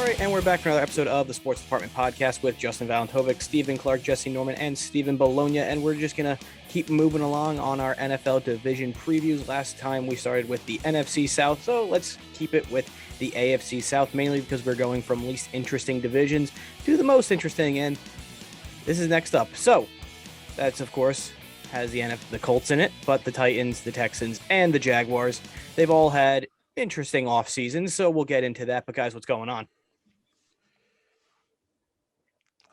All right, and we're back for another episode of the Sports Department Podcast with Justin Valentovic, Stephen Clark, Jesse Norman, and Stephen Bologna, and we're just going to keep moving along on our NFL division previews. Last time we started with the NFC South, so let's keep it with the AFC South, mainly because we're going from least interesting divisions to the most interesting, and this is next up. So, that's, of course, has the Colts in it, but the Titans, the Texans, and the Jaguars, they've all had interesting off seasons, so we'll get into that. But guys, what's going on?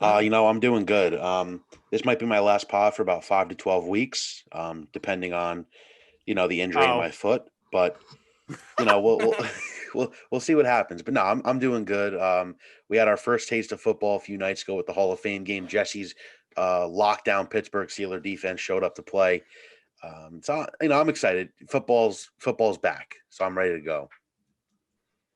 I'm doing good. This might be my last pod for about 5 to 12 weeks, depending on, the injury in my foot. But, we'll see what happens. But no, I'm doing good. We had our first taste of football a few nights ago with the Hall of Fame game. Jesse's lockdown Pittsburgh Steelers defense showed up to play. So I'm excited. Football's back, so I'm ready to go.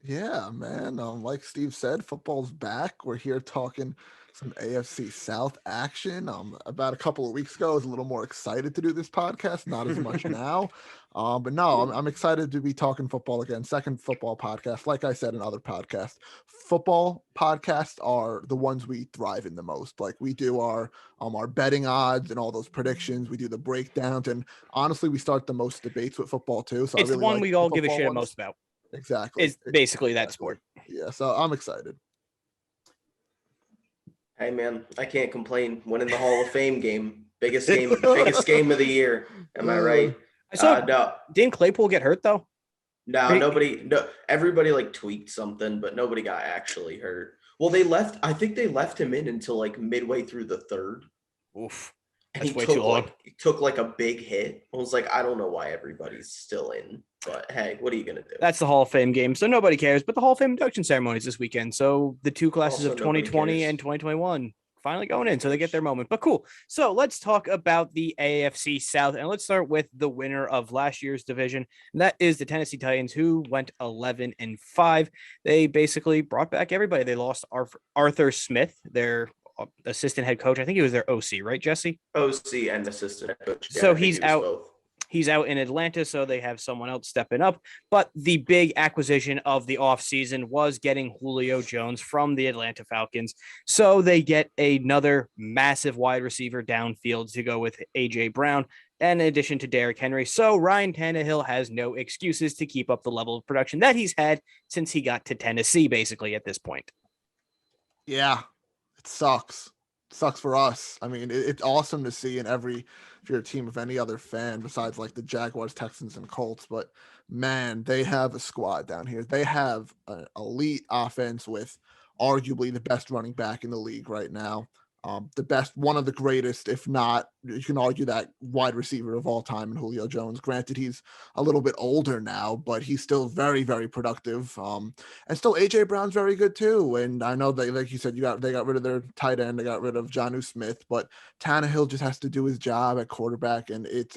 Yeah, man. Like Steve said, football's back. We're here talking some AFC South action. About a couple of weeks ago, I was a little more excited to do this podcast, not as much now. But no, I'm excited to be talking football again. Second football podcast. Like I said in other podcasts, football podcasts are the ones we thrive in the most. Like we do our betting odds and all those predictions. We do the breakdowns, and honestly, we start the most debates with football too. So it's I really the one like we all give a shit most about. Exactly. It's basically that sport. Yeah, so I'm excited. Hey man, I can't complain. Winning the Hall of Fame game, biggest game of the year. Am I right? I saw. No. Didn't Claypool get hurt though? No, everybody like tweaked something, but nobody got actually hurt. Well, I think they left him in until like midway through the third. Oof. And That's way too long. He took like a big hit. I was like, I don't know why everybody's still in, but hey, what are you gonna do? That's the Hall of Fame game, so nobody cares. But the Hall of Fame induction ceremony is this weekend, so the two classes of 2020 and 2021 finally going in, so they get their moment. But cool. So let's talk about the AFC South, and let's start with the winner of last year's division, and that is the Tennessee Titans, who went 11-5. They basically brought back everybody. They lost Arthur Smith, their assistant head coach. I think he was their OC, right, Jesse? OC and assistant head coach. Yeah, so he's out. Both. He's out in Atlanta, so they have someone else stepping up. But the big acquisition of the offseason was getting Julio Jones from the Atlanta Falcons. So they get another massive wide receiver downfield to go with A.J. Brown, in addition to Derrick Henry. So Ryan Tannehill has no excuses to keep up the level of production that he's had since he got to Tennessee, basically, at this point. Yeah, it sucks. It sucks for us. I mean, it's awesome to see if you're a team of any other fan besides like the Jaguars, Texans, and Colts. But man, they have a squad down here. They have an elite offense with arguably the best running back in the league right now. The best, one of the greatest, if not, you can argue that wide receiver of all time in Julio Jones. Granted, he's a little bit older now, but he's still very, very productive. And still A.J. Brown's very good too. And I know they, like you said, they got rid of their tight end, they got rid of Jonnu Smith, but Tannehill just has to do his job at quarterback, and it's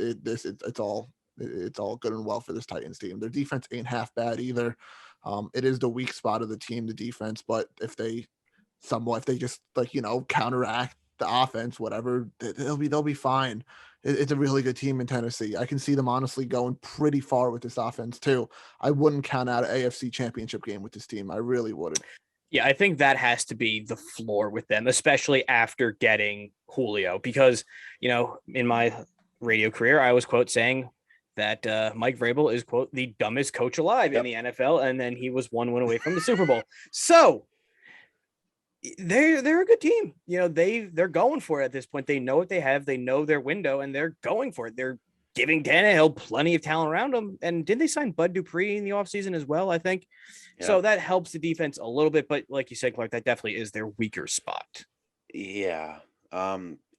all good and well for this Titans team. Their defense ain't half bad either. It is the weak spot of the team, the defense, but if they just counteract the offense, whatever, they'll be fine. It's a really good team in Tennessee. I can see them honestly going pretty far with this offense too. I wouldn't count out an AFC championship game with this team. I really wouldn't. Yeah, I think that has to be the floor with them, especially after getting Julio, because, in my radio career, I was quote saying that Mike Vrabel is quote the dumbest coach alive in the NFL. And then he was one win away from the Super Bowl. So they're a good team. They're going for it at this point. They know what they have. They know their window, and they're going for it. They're giving Tannehill plenty of talent around him. And didn't they sign Bud Dupree in the offseason as well, I think? Yeah. So that helps the defense a little bit. But like you said, Clark, that definitely is their weaker spot. Yeah.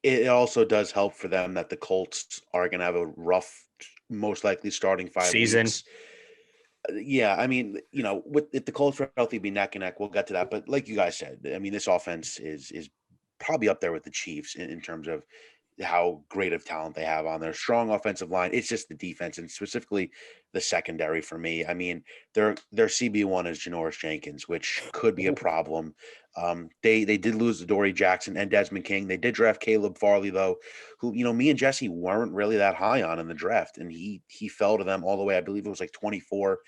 It also does help for them that the Colts are going to have a rough, most likely starting 5 season. Weeks. Yeah, I mean, if the Colts are healthy, be neck and neck. We'll get to that. But like you guys said, I mean, this offense is probably up there with the Chiefs in terms of how great of talent they have on their strong offensive line. It's just the defense, and specifically the secondary for me. I mean, their CB1 is Janoris Jenkins, which could be a problem. They did lose to Dory Jackson and Desmond King. They did draft Caleb Farley, though, who, me and Jesse weren't really that high on in the draft, and he fell to them all the way. I believe it was like 24.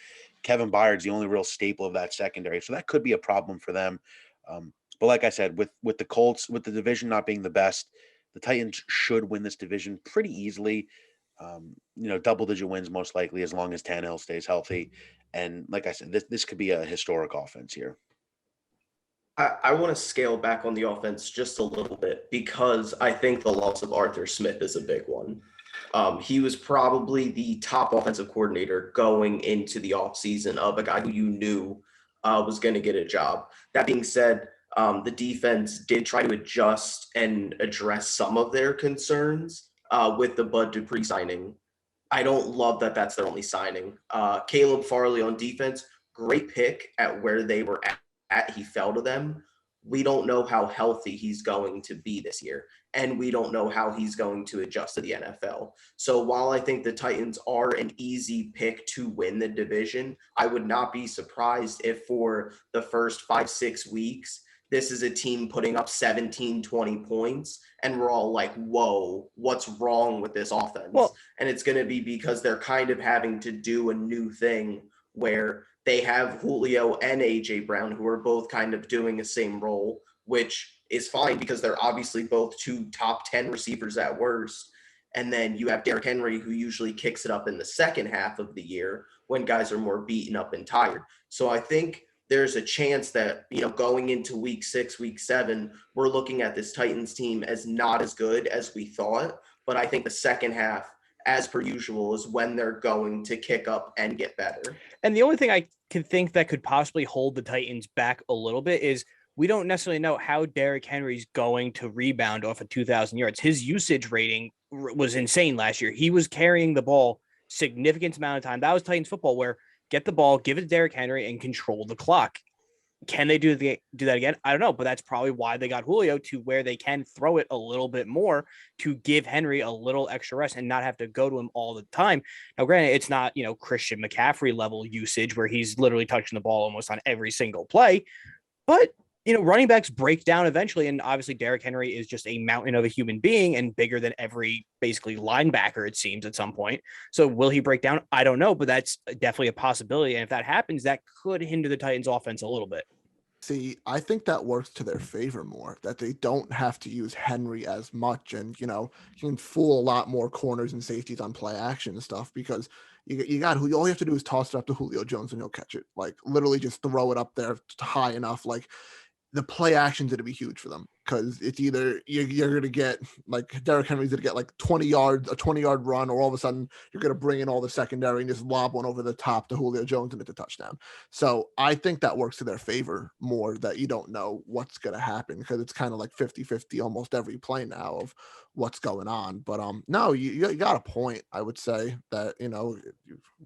Kevin Byard's the only real staple of that secondary. So that could be a problem for them. But like I said, with the Colts, with the division not being the best, the Titans should win this division pretty easily. Double-digit wins most likely as long as Tannehill stays healthy. And like I said, this could be a historic offense here. I want to scale back on the offense just a little bit because I think the loss of Arthur Smith is a big one. He was probably the top offensive coordinator going into the offseason of a guy who you knew was going to get a job. That being said, the defense did try to adjust and address some of their concerns with the Bud Dupree signing. I don't love that that's their only signing. Caleb Farley on defense, great pick at where they were at. He fell to them. We don't know how healthy he's going to be this year, and we don't know how he's going to adjust to the NFL. So while I think the Titans are an easy pick to win the division, I would not be surprised if for the first 5-6 weeks, this is a team putting up 17, 20 points, and we're all like, whoa, what's wrong with this offense? Well, and it's going to be because they're kind of having to do a new thing where they have Julio and AJ Brown, who are both kind of doing the same role, which is fine because they're obviously both two top 10 receivers at worst. And then you have Derrick Henry, who usually kicks it up in the second half of the year when guys are more beaten up and tired. So I think there's a chance that, going into week 6, week 7, we're looking at this Titans team as not as good as we thought. But I think the second half, as per usual, is when they're going to kick up and get better. And the only thing I can think that could possibly hold the Titans back a little bit is we don't necessarily know how Derrick Henry's going to rebound off of 2,000 yards. His usage rating was insane last year. He was carrying the ball significant amount of time. That was Titans football, where get the ball, give it to Derrick Henry, and control the clock. Can they do that again? I don't know, but that's probably why they got Julio, to where they can throw it a little bit more to give Henry a little extra rest and not have to go to him all the time. Now, granted, it's not, Christian McCaffrey level usage where he's literally touching the ball almost on every single play, but running backs break down eventually. And obviously Derrick Henry is just a mountain of a human being and bigger than every basically linebacker, it seems, at some point. So will he break down? I don't know, but that's definitely a possibility. And if that happens, that could hinder the Titans offense a little bit. See, I think that works to their favor more, that they don't have to use Henry as much. And, you can fool a lot more corners and safeties on play action and stuff, because you got who all you have to do is toss it up to Julio Jones and he'll catch it. Like, literally just throw it up there high enough. Like, the play action's going to be huge for them, because it's either you're going to get, like, Derrick Henry's going to get like 20 yards, a 20-yard run, or all of a sudden you're going to bring in all the secondary and just lob one over the top to Julio Jones and it's a touchdown. So I think that works to their favor more, that you don't know what's going to happen, because it's kind of like 50-50 almost every play now of what's going on. But no, you got a point. I would say that,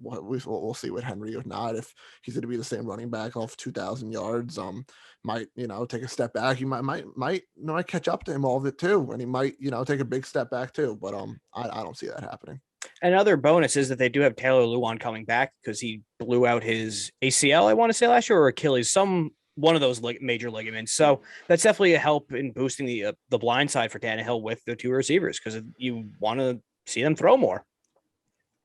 we'll see with Henry or not, if he's going to be the same running back off 2,000 yards. Might take a step back. He might catch up to him all of it too, and he might take a big step back too. But I don't see that happening. Another bonus is that they do have Taylor Lewan coming back, because he blew out his ACL, I want to say, last year, or Achilles, one of those major ligaments. So that's definitely a help in boosting the blind side for Tannehill with the two receivers, because you want to see them throw more.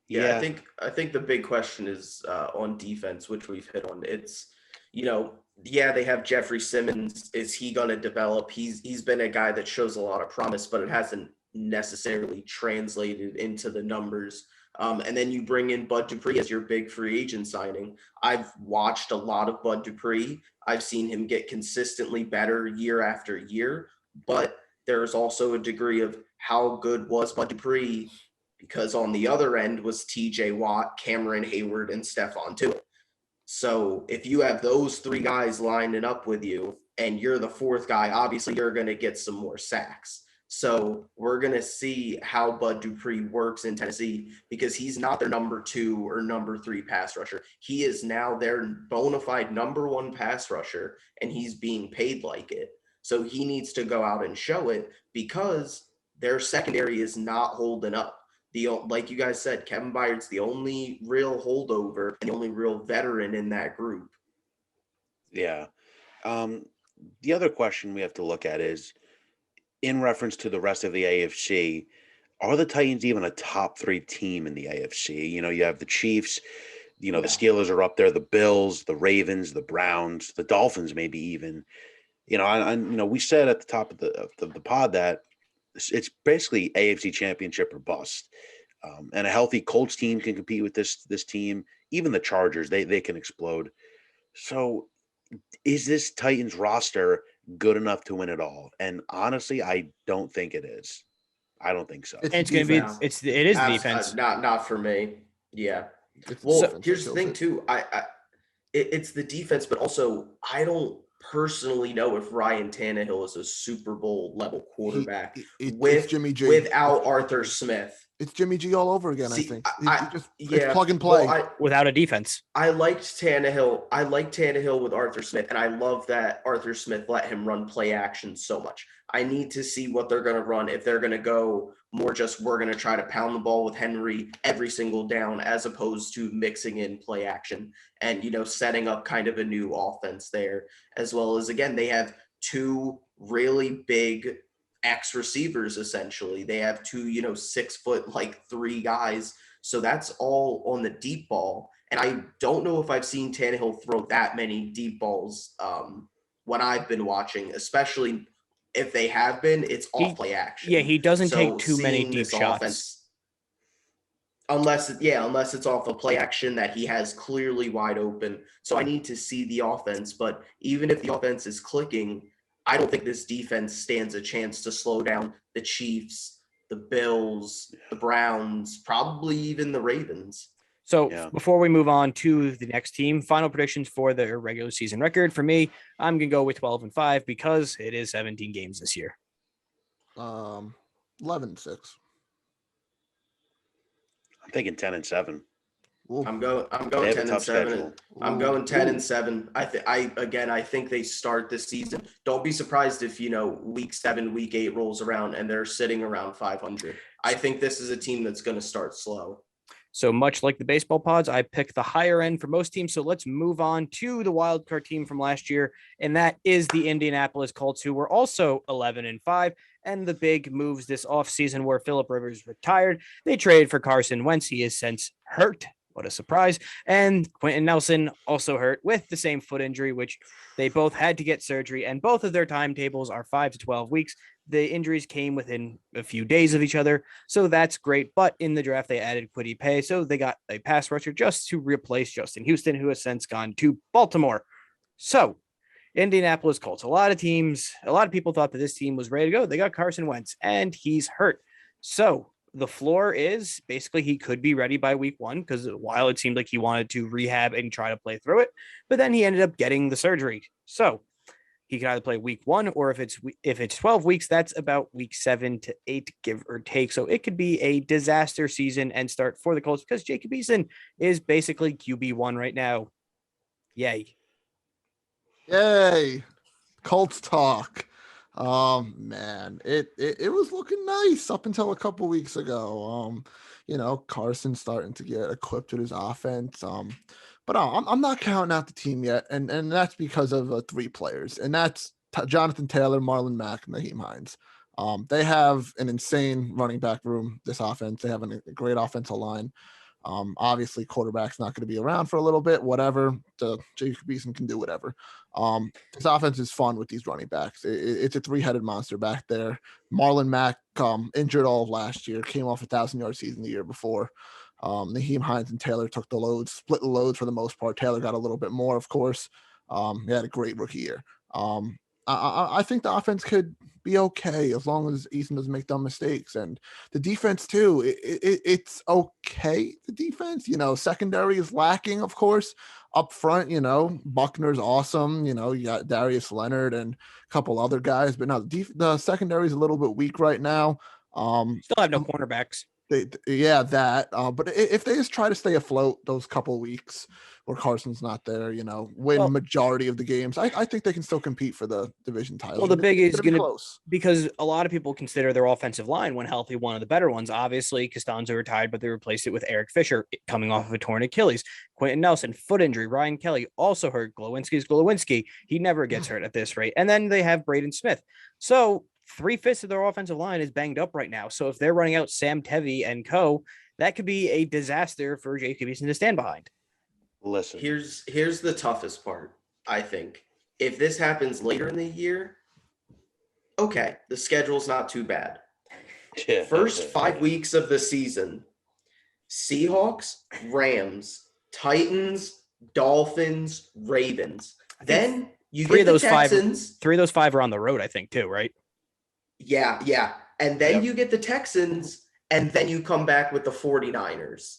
Yeah, I think the big question is on defense, which we've hit on. It's, they have Jeffrey Simmons. Is he going to develop? He's been a guy that shows a lot of promise, but it hasn't necessarily translated into the numbers. And then you bring in Bud Dupree as your big free agent signing. I've watched a lot of Bud Dupree. I've seen him get consistently better year after year, but there's also a degree of how good was Bud Dupree, because on the other end was TJ Watt, Cameron Hayward, and Stephon Tuitt. So if you have those three guys lining up with you and you're the fourth guy, obviously you're going to get some more sacks. So we're going to see how Bud Dupree works in Tennessee, because he's not their number 2 or number 3 pass rusher. He is now their bona fide number 1 pass rusher, and he's being paid like it. So he needs to go out and show it, because their secondary is not holding up. Like you guys said, Kevin Byard's the only real holdover and the only real veteran in that group. Yeah. The other question we have to look at is, in reference to the rest of the AFC, are the Titans even a top 3 team in the AFC? You have the Chiefs, The Steelers are up there, the Bills, the Ravens, the Browns, the Dolphins, maybe even. We said at the top of the pod that it's basically AFC Championship or bust. And a healthy Colts team can compete with this team. Even the Chargers, they can explode. So is this Titans roster good enough to win it all? And honestly, I don't think it is. I don't think so. It is the defense. Not for me. Yeah. Here's the thing too. It's the defense, but also I don't personally know if Ryan Tannehill is a Super Bowl level quarterback with Jimmy G without Arthur Smith. It's Jimmy G all over again. I think it's plug and play without a defense. I liked Tannehill. I like Tannehill with Arthur Smith, and I love that Arthur Smith let him run play action so much. I need to see what they're going to run. If they're going to go more just we're going to try to pound the ball with Henry every single down, as opposed to mixing in play action and setting up kind of a new offense there, as well as again they have two really big X receivers. Essentially they have two 6 foot 3 guys, so that's all on the deep ball. And I don't know if I've seen Tannehill throw that many deep balls when I've been watching, especially if they have been, it's off play action. Yeah, he doesn't take too many deep shots. Unless it's off a play action that he has clearly wide open. So I need to see the offense, but even if the offense is clicking, I don't think this defense stands a chance to slow down the Chiefs, the Bills, the Browns, probably even the Ravens. So before we move on to the next team, final predictions for their regular season record. For me, I'm going to go with 12-5 because it is 17 games this year. 11-6. I'm thinking 10-7. I'm going 10-7. I'm going 10-7. I think they start this season. Don't be surprised if week 7, week 8 rolls around and they're sitting around 500. I think this is a team that's going to start slow. So much like the baseball pods, I pick the higher end for most teams. So let's move on to the wild card team from last year, and that is the Indianapolis Colts, who were also 11-5. And the big moves this offseason were Phillip Rivers retired. They traded for Carson Wentz. He is since hurt. What a surprise. And Quentin Nelson also hurt with the same foot injury, which they both had to get surgery, and both of their timetables are 5 to 12 weeks. The injuries came within a few days of each other, so that's great. But in the draft, they added Kwity Paye, so they got a pass rusher just to replace Justin Houston, who has since gone to Baltimore. So Indianapolis Colts, a lot of people thought that this team was ready to go. They got Carson Wentz, and he's hurt. So the floor is basically he could be ready by week 1, because while it seemed like he wanted to rehab and try to play through it, but then he ended up getting the surgery. So he can either play week 1, or if it's 12 weeks, that's about week 7 to 8, give or take. So it could be a disaster season and start for the Colts, because Jacob Eason is basically QB1 right now. Yay. Colts talk. Man, it was looking nice up until a couple weeks ago. Carson starting to get equipped with his offense. But I'm not counting out the team yet, and that's because of 3 players, and that's Jonathan Taylor, Marlon Mack, and Naheem Hines. They have an insane running back room, this offense. They have a great offensive line. Obviously, quarterback's not going to be around for a little bit, whatever. Jacob Eason can do whatever. This offense is fun with these running backs. It's a 3-headed monster back there. Marlon Mack injured all of last year, came off a 1,000-yard season the year before. Naheem Hines and Taylor took the loads, split the loads for the most part. Taylor got a little bit more, of course. He had a great rookie year. I think the offense could be okay as long as Eason doesn't make dumb mistakes. And the defense too, it's okay. The defense, secondary is lacking, of course. Up front, Buckner's awesome. You got Darius Leonard and a couple other guys, but now the secondary is a little bit weak right now. Still have no cornerbacks. But if they just try to stay afloat those couple weeks where Carson's not there, win majority of the games, I think they can still compete for the division title. Well, the big is going to, because a lot of people consider their offensive line, when healthy, one of the better ones. Obviously, Costanzo retired, but they replaced it with Eric Fisher coming off of a torn Achilles. Quentin Nelson, foot injury. Ryan Kelly also hurt. Glowinski. He never gets hurt at this rate. And then they have Braden Smith. So 3/5 of their offensive line is banged up right now. So if they're running out Sam Tevy and co, that could be a disaster for Jacob Eason to stand behind. Listen, Here's the toughest part, I think. If this happens later in the year, okay, the schedule's not too bad. First 5 weeks of the season, Seahawks, Rams, Titans, Dolphins, Ravens. Then you get the Texans. 3 of those 5 are on the road, I think, too, right? Yeah. And then you get the Texans, and then you come back with the 49ers.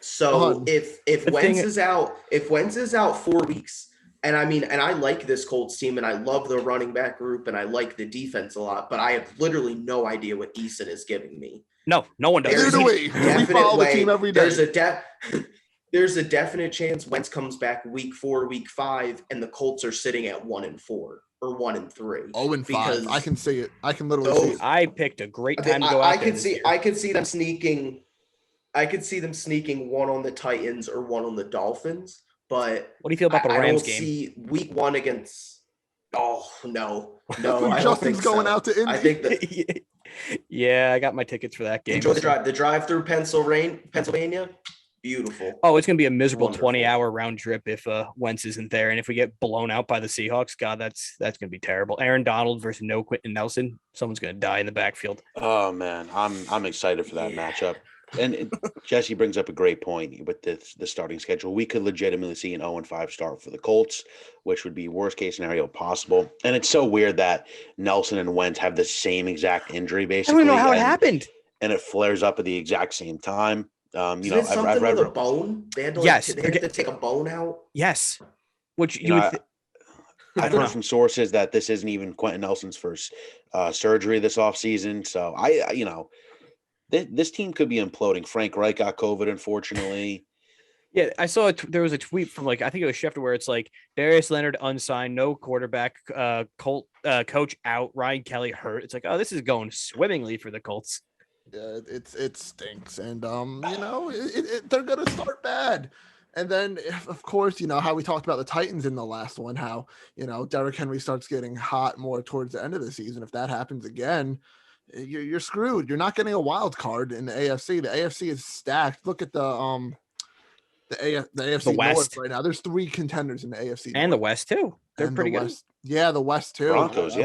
So if Wentz is out 4 weeks, and I like this Colts team, and I love the running back group, and I like the defense a lot, but I have literally no idea what Eason is giving me. No one does. Either way, we follow the team every day. There's a definite chance Wentz comes back week 4, week 5, and the Colts are sitting at 1-4 or 1-3. 0-5. I can see it. I can literally see it. I picked a great time to go out there. I could see them sneaking. I could see them sneaking one on the Titans or one on the Dolphins. But what do you feel about the Rams game? See week 1 against. Oh no! Justin's going out to Indy. I think that. Yeah, I got my tickets for that game. Enjoy the drive. The drive through Pennsylvania. Beautiful. Oh, it's going to be a miserable 20-hour round trip if Wentz isn't there. And if we get blown out by the Seahawks, God, that's going to be terrible. Aaron Donald versus no Quentin Nelson. Someone's going to die in the backfield. Oh, man. I'm excited for that matchup. And Jesse brings up a great point with the starting schedule. We could legitimately see an 0-5 start for the Colts, which would be worst case scenario possible. And it's so weird that Nelson and Wentz have the same exact injury, basically. I don't know how it happened. And it flares up at the exact same time. I've read a bone. They had to take a bone out. Yes, which I've heard from sources that this isn't even Quentin Nelson's first surgery this offseason. So this team could be imploding. Frank Reich got COVID, unfortunately. Yeah, I saw there was a tweet from I think it was Schefter where it's like Darius Leonard unsigned, no quarterback, coach out, Ryan Kelly hurt. It's like, oh, this is going swimmingly for the Colts. Yeah, it stinks, and they're gonna start bad, and then of course how we talked about the Titans in the last one, how Derrick Henry starts getting hot more towards the end of the season. If that happens again, you're screwed. You're not getting a wild card in the AFC. The AFC is stacked. Look at the AFC North right now. There's 3 contenders in the AFC and North. the West too. They're pretty good. Yeah, the West too. Broncos,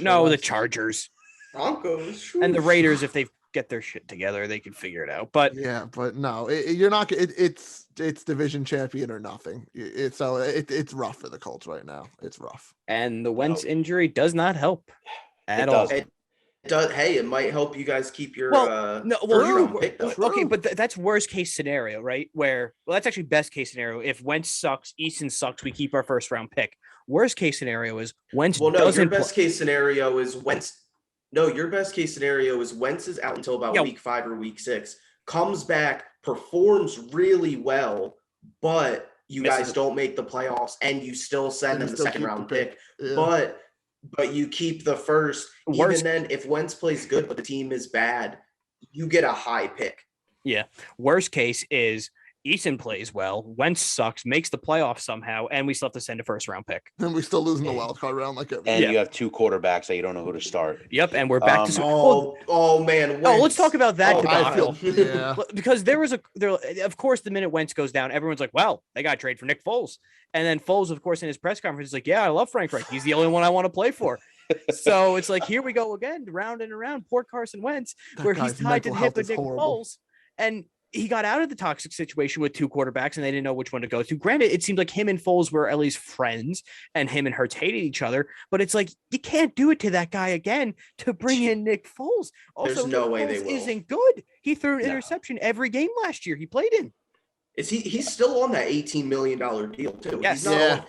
No, the Chargers. Broncos and the Raiders, if they get their shit together, they can figure it out. But no, you're not. It's division champion or nothing. It's rough for the Colts right now. It's rough, and the Wentz injury does not help at all. It does. Hey, it might help you guys keep your pick, okay, but that's worst case scenario, right? That's actually best case scenario. If Wentz sucks, Easton sucks, we keep our first round pick. Worst case scenario is Wentz. Your best case scenario is Wentz. No, your best case scenario is Wentz is out until about week 5 or week 6, comes back, performs really well, but you guys don't make the playoffs, and you still send them the second round pick. Yeah. But you keep the first. Even then, if Wentz plays good but the team is bad, you get a high pick. Yeah. Worst case is Eason plays well, Wentz sucks, makes the playoffs somehow, and we still have to send a first round pick. And we still losing the wild card round you have 2 quarterbacks that you don't know who to start. Yep, and we're back to man. Wentz. Let's talk about that debacle. Yeah. Because of course, the minute Wentz goes down, everyone's like, well, they got to trade for Nick Foles. And then Foles, of course, in his press conference is like, yeah, I love Frank Reich. He's the only one I want to play for. So it's like, here we go again, round and around. Poor Carson Wentz, where he's tied to the hip of Nick Foles. And he got out of the toxic situation with 2 quarterbacks and they didn't know which one to go to. Granted, it seemed like him and Foles were at least friends and him and Hurts hated each other, but it's like, you can't do it to that guy again to bring in Nick Foles. Also, there's no way Foles they will. Isn't good. He threw an interception every game last year he played in. Is he's still on that $18 million deal too? Yes. No.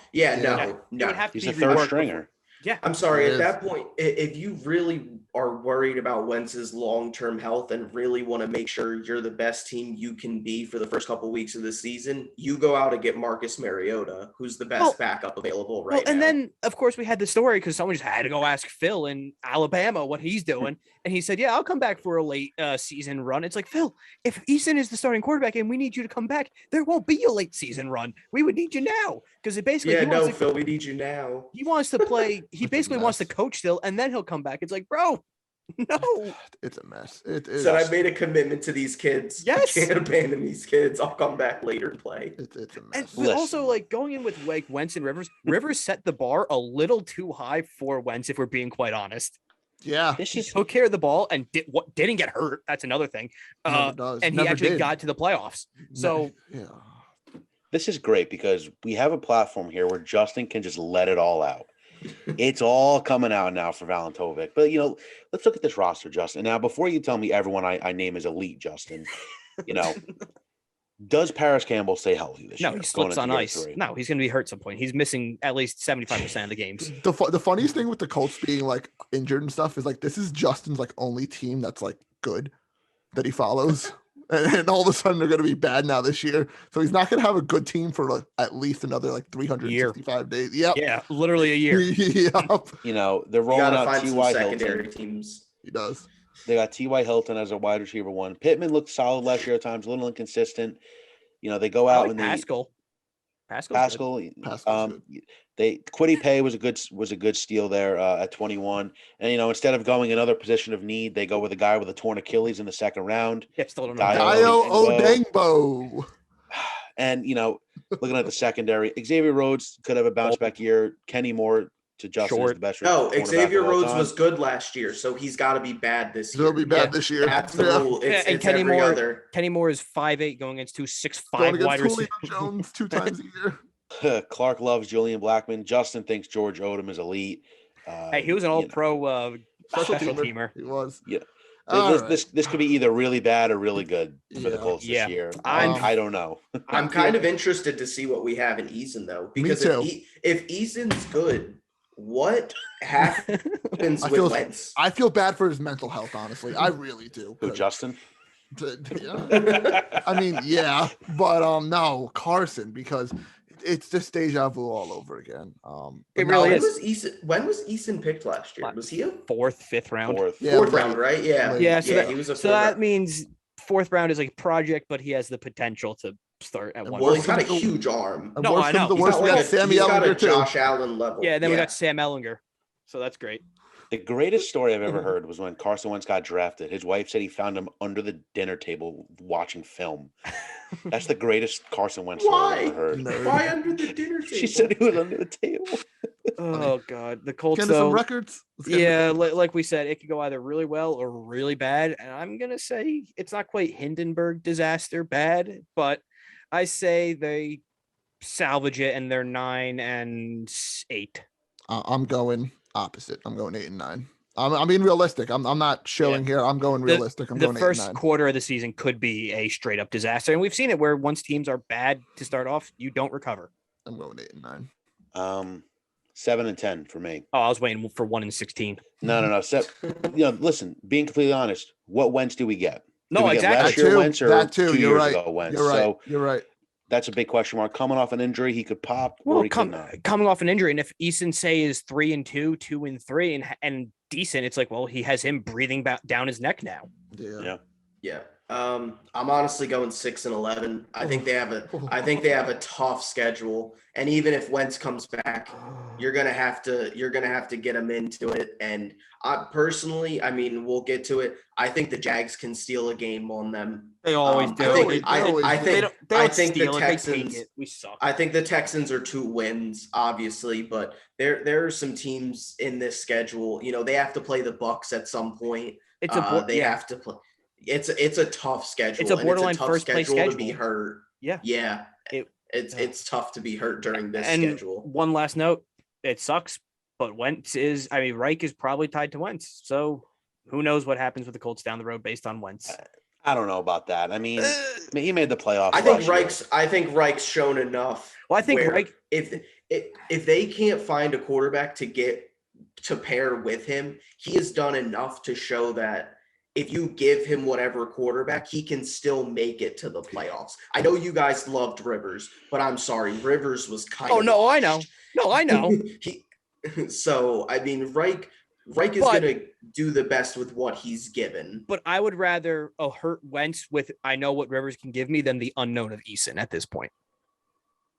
He's a third stringer. Yeah. I'm sorry. At that point, if you really are worried about Wentz's long-term health and really want to make sure you're the best team you can be for the first couple of weeks of the season, you go out and get Marcus Mariota, who's the best backup available right now. And then, of course, we had the story because someone just had to go ask Phil in Alabama what he's doing. And he said, yeah, I'll come back for a late season run. It's like, Phil, if Eason is the starting quarterback and we need you to come back, there won't be a late season run. We would need you now. Because it basically, Phil, we need you now. He wants to play. He basically wants to coach still, and then he'll come back. It's like, bro, No. It's a mess. It is. Said I made a commitment to these kids. Yes. I can't abandon these kids. I'll come back later and play. It's a And mess. but also, like, going in with like Wentz and Rivers set the bar a little too high for Wentz, if we're being quite honest. Yeah. He took care of the ball and didn't get hurt. That's another thing. Never does. And Never he actually did. got to the playoffs. So yeah. This is great because we have a platform here where Justin can just let it all out. It's all coming out now for Valentovic. But, let's look at this roster, Justin. Now, before you tell me everyone I name as elite, Justin, does Paris Campbell stay healthy this year? No, he slips on ice. No, he's going to be hurt at some point. He's missing at least 75% of the games. The funniest thing with the Colts being like injured and stuff is like this is Justin's like only team that's like good that he follows. And all of a sudden they're going to be bad now this year. So he's not going to have a good team for like at least another like 365 days. Yep. Yeah, literally a year. Yep. They're rolling out T.Y. secondary Hilton. Teams. He does. They got T.Y. Hilton as a wide receiver one. Pittman looked solid last year at times, a little inconsistent. They go out and Pascal. Pascal. Quiddy Pay was a good steal there at 21. And instead of going another position of need, they go with a guy with a torn Achilles in the second round. Yeah, still don't know. Dio Odengbo. And looking at the secondary, Xavier Rhodes could have a bounce back year. Kenny Moore to Justin is the best. Xavier Rhodes was good last year, so he's got to be bad this year. He'll be bad this year. That's the rule. And Kenny Moore is 5'8", going against 2'6'5" wide receivers. Jones 2 times a year. Clark loves Julian Blackman. Justin thinks George Odom is elite. Hey, he was an all-pro special teamer. He was. Yeah. This could be either really bad or really good for the Colts this year. I don't know. I'm kind of interested to see what we have in Eason though, because if Eason's good, what happens with Wentz? I feel bad for his mental health, honestly. I really do. Who, Justin? I mean, yeah, but no, Carson, because it's just deja vu all over again. It really is. When was Eason picked last year? Was he a 4th, 5th round? Fourth round, right? Yeah. Yeah. He was a. So that means 4th round is like a project, but he has the potential to start at 1. Well, he's got a huge arm. No, I know. He's got a Josh Allen level. Yeah. And then we got Sam Ellinger. So that's great. The greatest story I've ever heard was when Carson Wentz got drafted. His wife said he found him under the dinner table watching film. That's the greatest Carson Wentz story I've ever heard. Why under the dinner table? She said he was under the table. Oh God, the Colts. Get some records. Like we said, it could go either really well or really bad. And I'm gonna say it's not quite Hindenburg disaster bad, but I say they salvage it and they're 9-8. I'm going opposite. I'm going 8-9. I'm being realistic. I'm not showing here. I'm going realistic. I'm going 8-9. The first quarter of the season could be a straight up disaster, and we've seen it where once teams are bad to start off, you don't recover. I'm going 8-9. 7-10 for me. Oh, I was waiting for 1-16. No. Listen, being completely honest, what Wentz do we get? No, exactly. Last year Wentz or that too. 2 You're years right. ago Wentz? You're right. That's a big question mark. Coming off an injury, he could pop. Well, coming off an injury, and if Eason say is 3-2, 2-3, and decent, it's like, well, he has him breathing down his neck now. Yeah. I'm honestly going 6-11. I think they have a tough schedule, and even if Wentz comes back, you're gonna have to get him into it. And I personally, I mean, we'll get to it. I think the Jags can steal a game on them. They always do. I think the Texans. We suck. I think the Texans are 2 wins, obviously, but there are some teams in this schedule. They have to play the Bucks at some point. Have to play. It's a tough schedule. It's a borderline first place schedule to be hurt. Yeah. It's tough to be hurt during this and schedule. One last note: it sucks, but Reich is probably tied to Wentz. So who knows what happens with the Colts down the road based on Wentz? I don't know about that. I mean, he made the playoffs. I think Reich's shown enough. Well, I think Reich, if they can't find a quarterback to pair with him, he has done enough to show that if you give him whatever quarterback, he can still make it to the playoffs. I know you guys loved Rivers, but I'm sorry, Rivers was kind of. Oh no, I know. No, I know. So I mean, Reich is going to do the best with what he's given. But I would rather hurt Wentz with I know what Rivers can give me than the unknown of Eason at this point.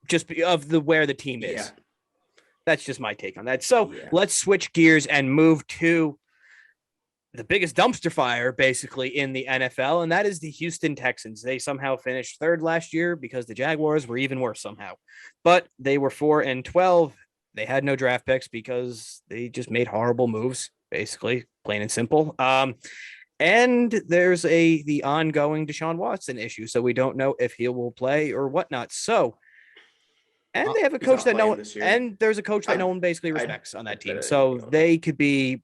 Just of where the team is. Yeah. That's just my take on that. So let's switch gears and move to the biggest dumpster fire basically in the NFL, and that is the Houston Texans. They somehow finished third last year because the Jaguars were even worse somehow, but they were 4-12. They had no draft picks because they just made horrible moves, basically, plain and simple. And there's the ongoing Deshaun Watson issue, so we don't know if he will play or whatnot. So, and they have a coach that no one, and there's a coach that no one basically respects on that team. So they could be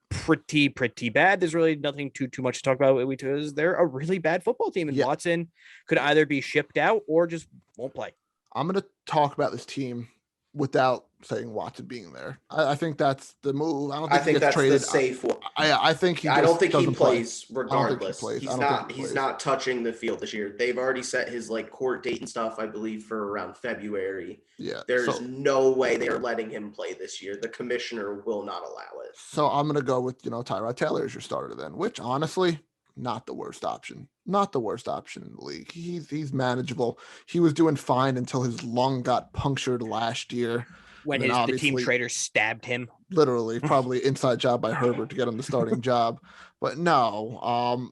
pretty bad. There's really nothing too much to talk about because they're a really bad football team, and Watson could either be shipped out or just won't play. I'm going to talk about this team without saying Watson being there. I think that's the move. I think that's traded. The safe one. I think he. I don't think he plays play. regardless. He's not touching the field this year. They've already set his court date and stuff, I believe, for around February. Yeah. There's no way they are letting him play this year. The commissioner will not allow it. So I'm gonna go with Tyrod Taylor as your starter then, which honestly, not the worst option. Not the worst option in the league. He's manageable. He was doing fine until his lung got punctured last year. When the team trader stabbed him. Literally, probably inside job by Herbert to get him the starting job. But no,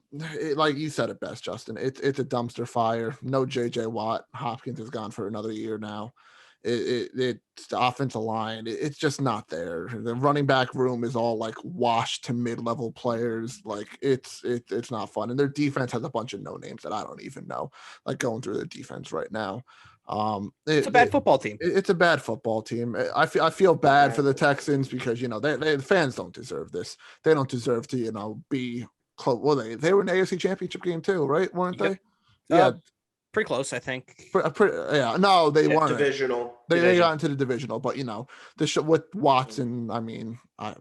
like you said it best, Justin. It's a dumpster fire. No JJ Watt. Hopkins is gone for another year now. It's the offensive line. It's just not there. The running back room is all washed to mid-level players. It's not fun. And their defense has a bunch of no names that I don't even know. Going through their defense right now. It's a bad football team. It's a bad football team. I feel bad for the Texans because the fans don't deserve this. They don't deserve to be close. Well, they were in the AFC Championship game too, right? Weren't they? Yeah. Pretty close, I think. Yeah, no, they weren't divisional. They got into the divisional, but with Watson, I mean, I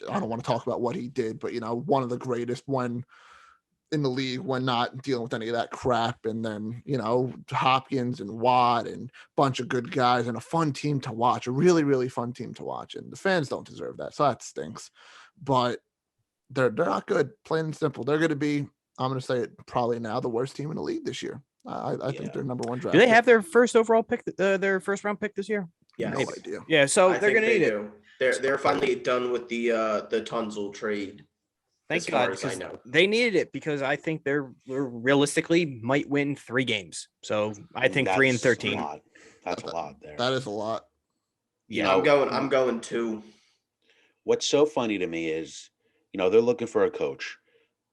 don't want to talk about what he did, but one of the greatest when in the league when not dealing with any of that crap, and then Hopkins and Watt and a bunch of good guys and a fun team to watch, a really really fun team to watch, and the fans don't deserve that, so that stinks. But they're not good, plain and simple. They're going to be, I'm going to say it probably now, the worst team in the league this year. I think they're number one draft. Do they have their first overall pick, their first round pick this year? Yeah, no idea. Yeah, so they're going to need it. They're finally done with the Tunzel trade. Thank God, because they needed it, because I think they're realistically might win 3 games. So I think 3-13. That's a lot there. That is a lot. Yeah, I'm going 2. What's so funny to me is, they're looking for a coach.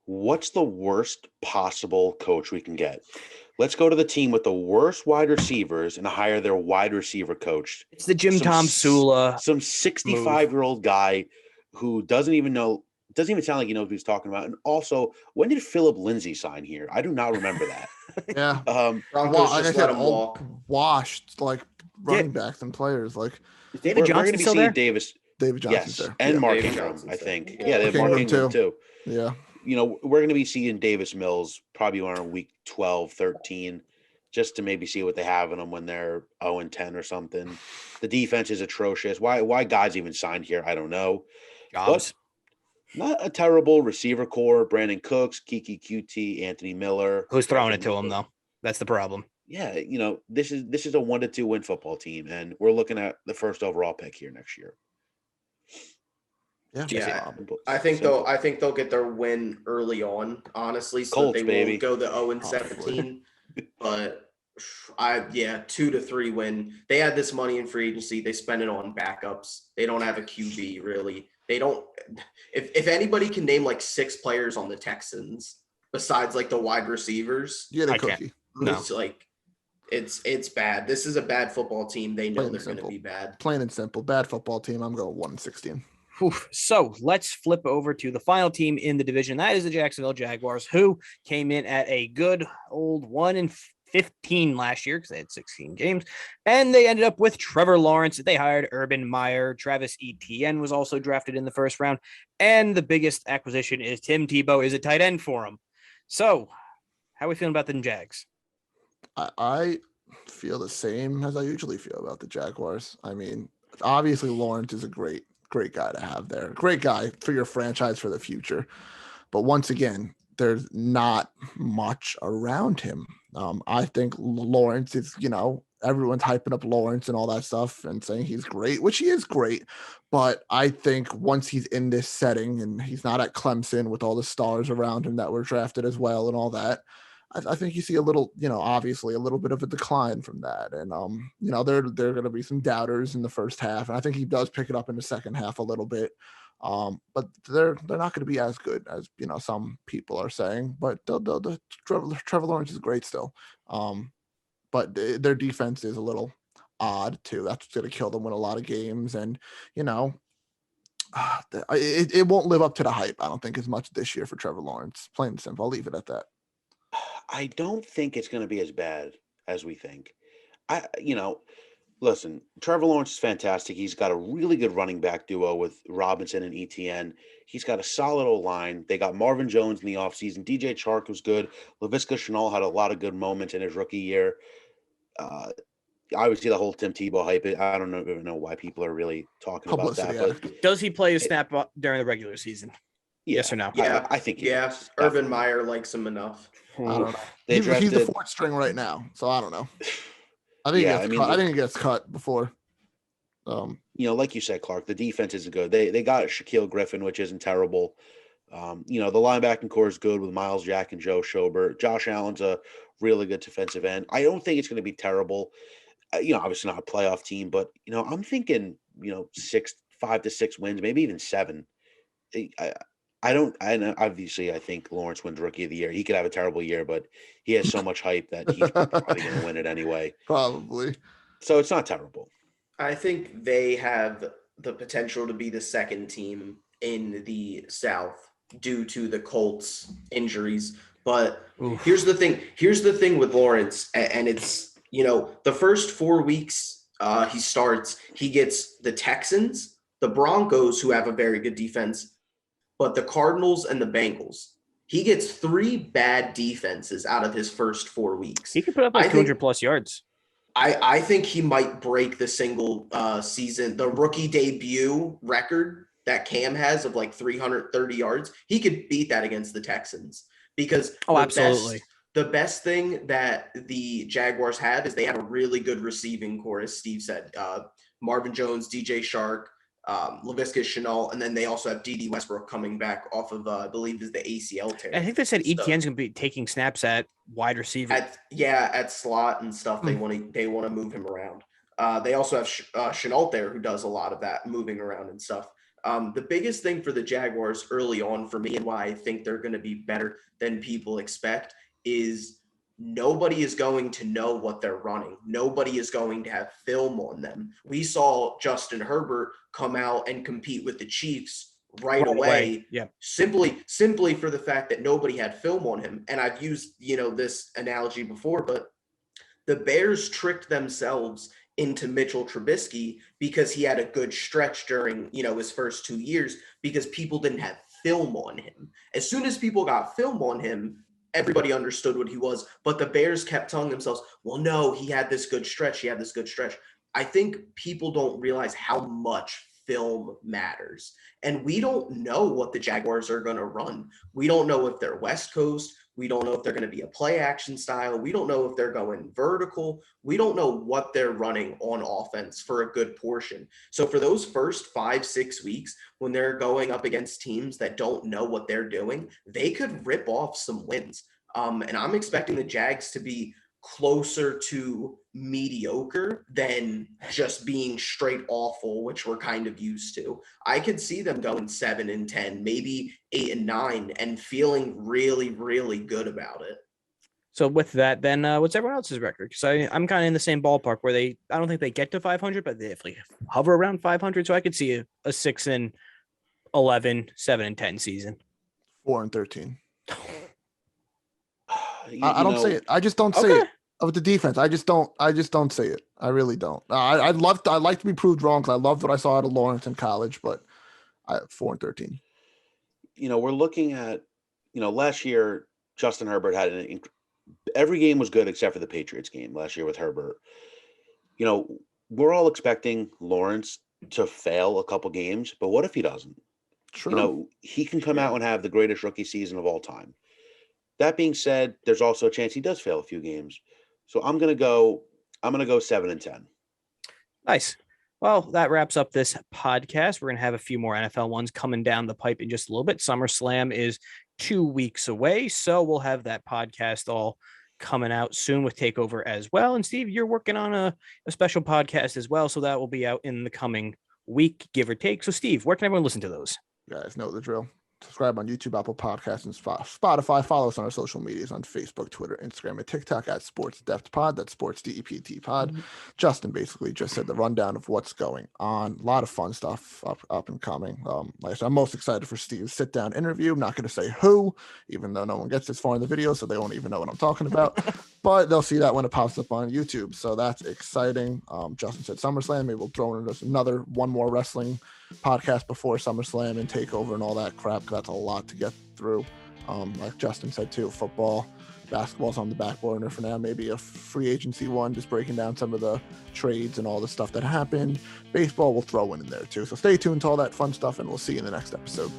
What's the worst possible coach we can get? Let's go to the team with the worst wide receivers and hire their wide receiver coach. It's the Tom Sula. Some 65-year-old guy who doesn't even sound like he knows what he's talking about. And also, when did Philip Lindsay sign here? I do not remember that. Yeah. Broncos just let him walk. Washed running backs and players. David Johnson we're going to be still seeing there? David Johnson's there. And Mark Ingram, I think. Yeah, they have Mark Ingram too. Yeah. We're going to be seeing Davis Mills probably around week 12, 13, just to maybe see what they have in them when they're 0-10 or something. The defense is atrocious. Why guys even signed here, I don't know. Jobs. But not a terrible receiver core. Brandon Cooks, Kiki QT, Anthony Miller. Who's throwing it to him, though? That's the problem. Yeah, this is a 1-2 win football team, and we're looking at the first overall pick here next year. Yeah. I think they'll get their win early on, honestly, so Colts, they baby. won't go the 0-17. But 2-3 win. They had this money in free agency. They spend it on backups. They don't have a QB really. They don't. If anybody can name 6 players on the Texans besides the wide receivers, Get a cookie. No. It's bad. This is a bad football team. They know they're going to be bad. Plain and simple. Bad football team. I'm going 1-16. So let's flip over to the final team in the division. That is the Jacksonville Jaguars, who came in at a good old 1-15 last year because they had 16 games. And they ended up with Trevor Lawrence. They hired Urban Meyer. Travis Etienne was also drafted in the first round. And the biggest acquisition is Tim Tebow is a tight end for him. So how are we feeling about the Jags? I feel the same as I usually feel about the Jaguars. I mean, obviously Lawrence is a great guy to have there. Great guy for your franchise for the future. But once again, there's not much around him. I think Lawrence is, everyone's hyping up Lawrence and all that stuff and saying he's great, which he is great. But I think once he's in this setting and he's not at Clemson with all the stars around him that were drafted as well and all that, I think you see a little, obviously a little bit of a decline from that. And, there are going to be some doubters in the first half. And I think he does pick it up in the second half a little bit. But they're not going to be as good as, some people are saying. But Trevor Lawrence is great still. But their defense is a little odd too. That's going to kill them in a lot of games. And, it won't live up to the hype, I don't think, as much this year for Trevor Lawrence. Plain and simple. I'll leave it at that. I don't think it's going to be as bad as we think. Listen, Trevor Lawrence is fantastic. He's got a really good running back duo with Robinson and ETN. He's got a solid O-line. They got Marvin Jones in the offseason. DJ Chark was good. Laviska Shenault had a lot of good moments in his rookie year. Obviously, the whole Tim Tebow hype, I don't even know why people are really talking about that. But does he play a snap during the regular season? Yes or no? Yeah, I think he does, Urban Meyer likes him enough. I don't know. He's the fourth string right now, so I don't know. I think he gets cut before. Like you said, Clark, the defense isn't good. They got Shaquille Griffin, which isn't terrible. The linebacking core is good with Miles Jack and Joe Schobert. Josh Allen's a really good defensive end. I don't think it's going to be terrible. Obviously not a playoff team, but I'm thinking 5 to 6 wins, maybe even 7. I think Lawrence wins Rookie of the Year. He could have a terrible year, but he has so much hype that he's probably going to win it anyway. Probably. So it's not terrible. I think they have the potential to be the second team in the South due to the Colts injuries. But here's the thing. Here's the thing with Lawrence, and it's, the first 4 weeks he starts, he gets the Texans, the Broncos, who have a very good defense, but the Cardinals and the Bengals. He gets 3 bad defenses out of his first 4 weeks. He could put up 200 plus yards. I think he might break the single season, the rookie debut record that Cam has of 330 yards. He could beat that against the Texans because absolutely. The best thing that the Jaguars have is they have a really good receiving core, as Steve said. Marvin Jones, DJ Chark, Laviska Shenault, and then they also have D.D. Westbrook coming back off of, I believe, is the ACL tear. I think they said ETN's going to be taking snaps at wide receiver. At slot and stuff. They want to move him around. They also have Shenault there, who does a lot of that moving around and stuff. The biggest thing for the Jaguars early on for me, and why I think they're going to be better than people expect, is nobody is going to know what they're running. Nobody is going to have film on them. We saw Justin Herbert come out and compete with the Chiefs right away. Yeah. Simply for the fact that nobody had film on him. And I've used, this analogy before, but the Bears tricked themselves into Mitchell Trubisky because he had a good stretch during, his first 2 years because people didn't have film on him. As soon as people got film on him, everybody understood what he was, but the Bears kept telling themselves, well, no, he had this good stretch. I think people don't realize how much film matters. And we don't know what the Jaguars are going to run. We don't know if they're West Coast. We don't know if they're going to be a play action style. We don't know if they're going vertical. We don't know what they're running on offense for a good portion. So for those first 5-6 weeks, when they're going up against teams that don't know what they're doing, they could rip off some wins. And I'm expecting the Jags to be closer to mediocre than just being straight awful, which we're kind of used to. I could see them going 7-10, maybe 8-9, and feeling really, really good about it. So with that, then what's everyone else's record? Because I'm kind of in the same ballpark where I don't think they get to 500, but they definitely hover around 500. So I could see a 6-11, 7-10 season. 4-13. I don't say it. I just don't say it. Of the defense, I just don't say it. I really don't. I'd like to be proved wrong because I loved what I saw out of Lawrence in college, but 4-13. We're looking at, last year Justin Herbert had every game was good except for the Patriots game last year with Herbert. We're all expecting Lawrence to fail a couple games, but what if he doesn't? True. He can come out and have the greatest rookie season of all time. That being said, there's also a chance he does fail a few games. So I'm going to go I'm going to go 7-10. Nice. Well, that wraps up this podcast. We're going to have a few more NFL ones coming down the pipe in just a little bit. SummerSlam is 2 weeks away, so we'll have that podcast all coming out soon with TakeOver as well. And Steve, you're working on a special podcast as well, so that will be out in the coming week, give or take. So Steve, where can everyone listen to those? You guys know the drill. Subscribe on YouTube, Apple Podcasts, and Spotify. Follow us on our social medias on Facebook, Twitter, Instagram, and TikTok at Sports Depth Pod. That's Sports DEPT Pod. Justin basically just said the rundown of what's going on. A lot of fun stuff up and coming. Like I said, I'm most excited for Steve's sit-down interview. I'm not going to say who, even though no one gets this far in the video, so they won't even know what I'm talking about. But they'll see that when it pops up on YouTube. So that's exciting. Justin said SummerSlam. Maybe we'll throw in just one more wrestling podcast before SummerSlam and TakeOver and all that crap. That's a lot to get through. Like Justin said too, football, basketball's on the back burner for now. Maybe a free agency one, just breaking down some of the trades and all the stuff that happened. Baseball we'll throw in there too. So stay tuned to all that fun stuff, and we'll see you in the next episode.